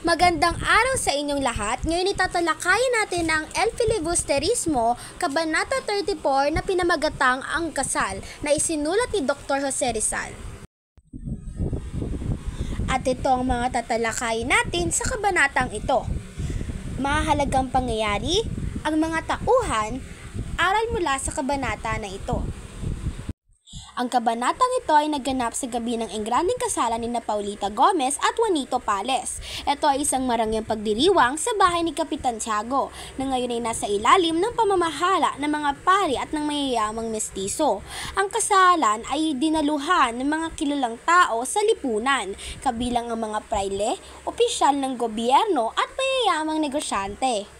Magandang araw sa inyong lahat. Ngayon itatalakayin natin ang El Filibusterismo, Kabanata 34 na pinamagatang Ang Kasal na isinulat ni Dr. Jose Rizal. At ito ang mga tatalakayin natin sa kabanatang ito. Mahalagang pangyayari, ang mga tauhan, aral mula sa kabanata na ito. Ang kabanatang ito ay naganap sa gabi ng engranding kasalan ni Paulita Gomez at Juanito Pales. Ito ay isang marangyang pagdiriwang sa bahay ni Kapitan Tiago na ngayon ay nasa ilalim ng pamamahala ng mga pari at ng mayayamang mestizo. Ang kasalan ay dinaluhan ng mga kilalang tao sa lipunan, kabilang ang mga praile, opisyal ng gobyerno at mayayamang negosyante.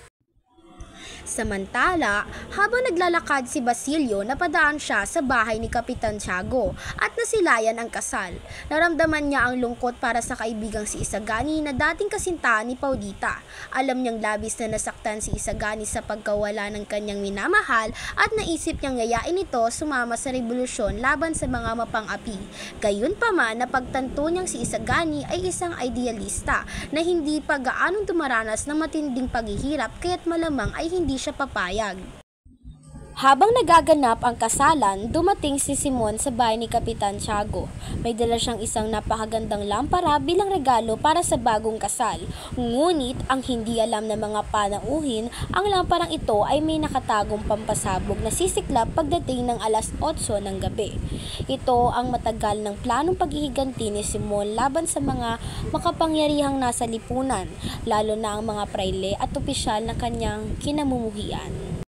Samantala, habang naglalakad si Basilio, napadaan siya sa bahay ni Kapitan Tiago at nasilayan ang kasal. Naramdaman niya ang lungkot para sa kaibigang si Isagani na dating kasintahan ni Paulita. Alam niyang labis na nasaktan si Isagani sa pagkawala ng kanyang minamahal at naisip niyang yayain ito sumama sa revolusyon laban sa mga mapang-api. Gayunpaman, napagtanto niyang si Isagani ay isang idealista na hindi pa gaanong dumaranas ng matinding paghihirap kaya't malamang ay hindi siya papayag. Habang nagaganap ang kasalan, dumating si Simon sa bahay ni Kapitan Tiago. May dala siyang isang napakagandang lampara bilang regalo para sa bagong kasal. Ngunit ang hindi alam ng mga panauhin, ang lamparang ito ay may nakatagong pampasabog na sisiklab pagdating ng alas 8 ng gabi. Ito ang matagal ng planong paghihiganti ni Simon laban sa mga makapangyarihang nasa lipunan, lalo na ang mga praile at opisyal na kanyang kinamumuhian.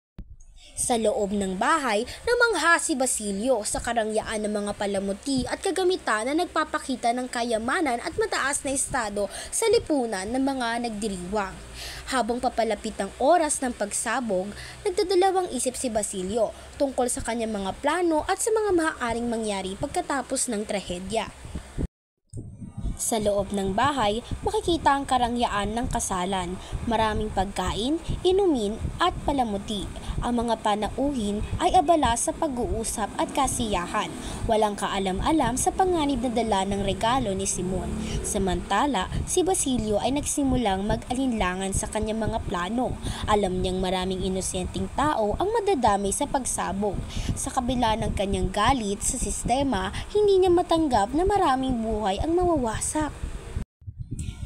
Sa loob ng bahay, namangha si Basilio sa karangyaan ng mga palamuti at kagamitan na nagpapakita ng kayamanan at mataas na estado sa lipunan ng mga nagdiriwang. Habang papalapit ang oras ng pagsabog, nagdadalawang isip si Basilio tungkol sa kanyang mga plano at sa mga maaaring mangyari pagkatapos ng trahedya. Sa loob ng bahay, makikita ang karangyaan ng kasalan, maraming pagkain, inumin at palamuti. Ang mga panauhin ay abala sa pag-uusap at kasiyahan. Walang kaalam-alam sa panganib na dala ng regalo ni Simon. Samantala, si Basilio ay nagsimulang mag-alinlangan sa kanyang mga plano. Alam niyang maraming inosenteng tao ang madadamay sa pagsabog. Sa kabila ng kanyang galit sa sistema, hindi niya matanggap na maraming buhay ang mawawasak.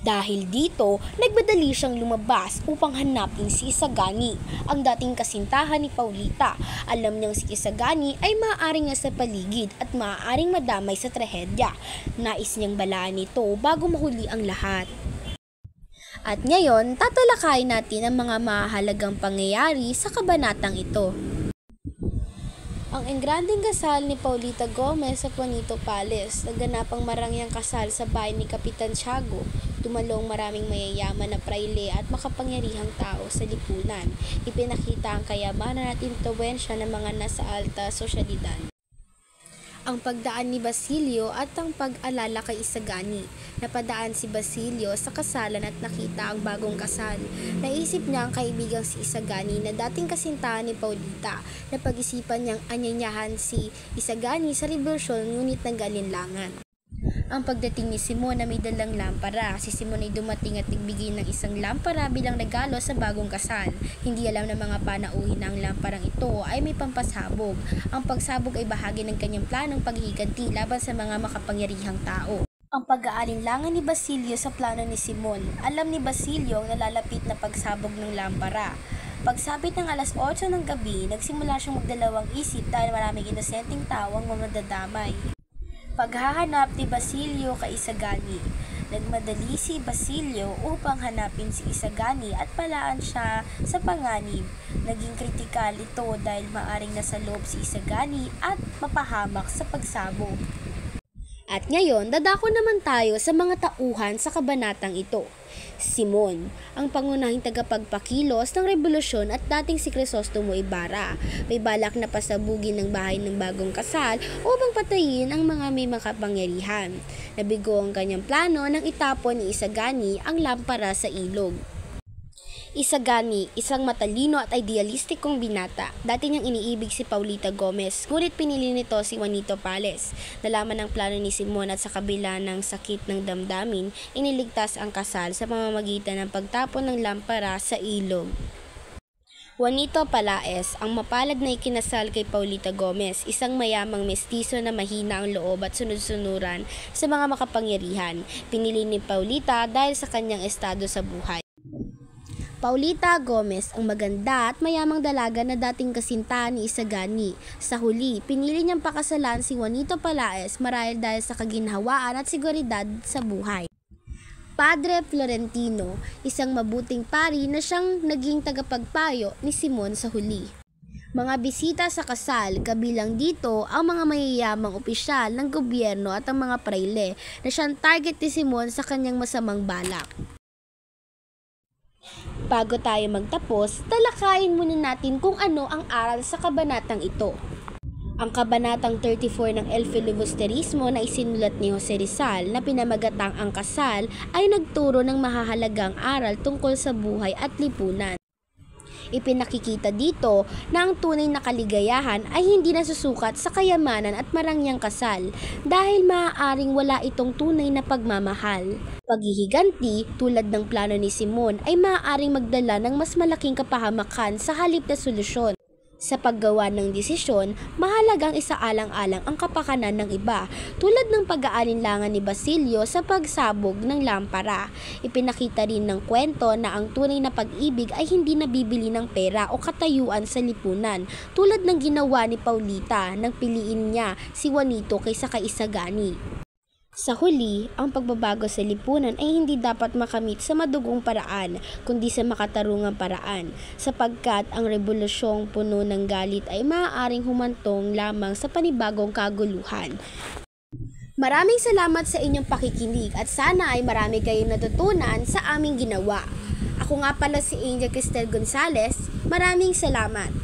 Dahil dito, nagmadali siyang lumabas upang hanapin si Isagani, ang dating kasintahan ni Paulita. Alam niyang si Isagani ay maaaring nasa paligid at maaaring madamay sa trahedya. Nais niyang balaan ito bago mahuli ang lahat. At ngayon, tatalakayin natin ang mga mahalagang pangyayari sa kabanatang ito. Ang engranding kasal ni Paulita Gomez at Juanito Pales. Naganap ang marangyang kasal sa bahay ni Kapitan Tiago. Tumalong maraming mayayaman na praile at makapangyarihang tao sa lipunan. Ipinakita ang kayamanan at impluwensya ng mga nasa alta sosyalidad. Ang pagdaan ni Basilio at ang pag-alala kay Isagani. Napadaan si Basilio sa kasalan at nakita ang bagong kasal. Naisip niya ang kaibigang si Isagani na dating kasintahan ni Paulita. Napag-isipan niyang anyanyahan si Isagani sa revolusyon ngunit nag-alinlangan. Ang pagdating ni Simon na may dalang lampara. Si Simon ay dumating at nagbigay ng isang lampara bilang regalo sa bagong kasal. Hindi alam ng mga panauhin na ang lamparang ito ay may pampasabog. Ang pagsabog ay bahagi ng kanyang planong paghihiganti laban sa mga makapangyarihang tao. Ang pag-aalinlangan ni Basilio sa plano ni Simon. Alam ni Basilio ang nalalapit na pagsabog ng lampara. Pagsapit ng alas 8 ng gabi, nagsimula siyang magdalawang isip dahil maraming inosenteng tao ang mamadadamay. Paghahanap ni Basilio kay Isagani. Nagmadali si Basilio upang hanapin si Isagani at palaan siya sa panganib. Naging kritikal ito dahil maaring nasa loob si Isagani at mapahamak sa pagsabog. At ngayon, dadako naman tayo sa mga tauhan sa kabanatang ito. Simon, ang pangunahing tagapagpakilos ng revolusyon at dating si Crisostomo Ibarra, may balak na pasabugin ng bahay ng bagong kasal upang patayin ang mga may makapangyarihan. Nabigo ang kanyang plano nang itapon ni Isagani ang lampara sa ilog. Isagani, isang matalino at idealistikong binata. Dati niyang iniibig si Paulita Gomez, ngunit pinili nito si Juanito Pales. Nalaman ng plano ni Simon at sa kabila ng sakit ng damdamin, iniligtas ang kasal sa pamamagitan ng pagtapon ng lampara sa ilog. Juanito Palaez, ang mapalad na ikinasal kay Paulita Gomez, isang mayamang mestizo na mahina ang loob at sunod-sunuran sa mga makapangyarihan. Pinili ni Paulita dahil sa kanyang estado sa buhay. Paulita Gomez, ang maganda at mayamang dalaga na dating kasinta ni Isagani. Sa huli, pinili niyang pakasalan si Juanito Palaez marahil dahil sa kaginhawaan at seguridad sa buhay. Padre Florentino, isang mabuting pari na siyang naging tagapagpayo ni Simon sa huli. Mga bisita sa kasal, kabilang dito ang mga mayayamang opisyal ng gobyerno at ang mga prayle na siyang target ni Simon sa kanyang masamang balak. Bago tayo magtapos, talakayin muna natin kung ano ang aral sa kabanatang ito. Ang kabanatang 34 ng El Filibusterismo na isinulat ni Jose Rizal na pinamagatang Ang Kasal ay nagturo ng mahahalagang aral tungkol sa buhay at lipunan. Ipinakikita dito na ang tunay na kaligayahan ay hindi nasusukat sa kayamanan at marangyang kasal dahil maaaring wala itong tunay na pagmamahal. Paghihiganti tulad ng plano ni Simon ay maaaring magdala ng mas malaking kapahamakan sa halip na solusyon. Sa paggawa ng desisyon, mahalagang isaalang-alang ang kapakanan ng iba, tulad ng pag-aalinlangan ni Basilio sa pagsabog ng lampara. Ipinakita rin ng kwento na ang tunay na pag-ibig ay hindi nabibili ng pera o katayuan sa lipunan, tulad ng ginawa ni Paulita nang piliin niya si Juanito kaysa kay Isagani. Sa huli, ang pagbabago sa lipunan ay hindi dapat makamit sa madugong paraan, kundi sa makatarungang paraan, sapagkat ang rebolusyong puno ng galit ay maaaring humantong lamang sa panibagong kaguluhan. Maraming salamat sa inyong pakikinig at sana ay marami kayong natutunan sa aming ginawa. Ako nga pala si Angel Cristel Gonzalez. Maraming salamat.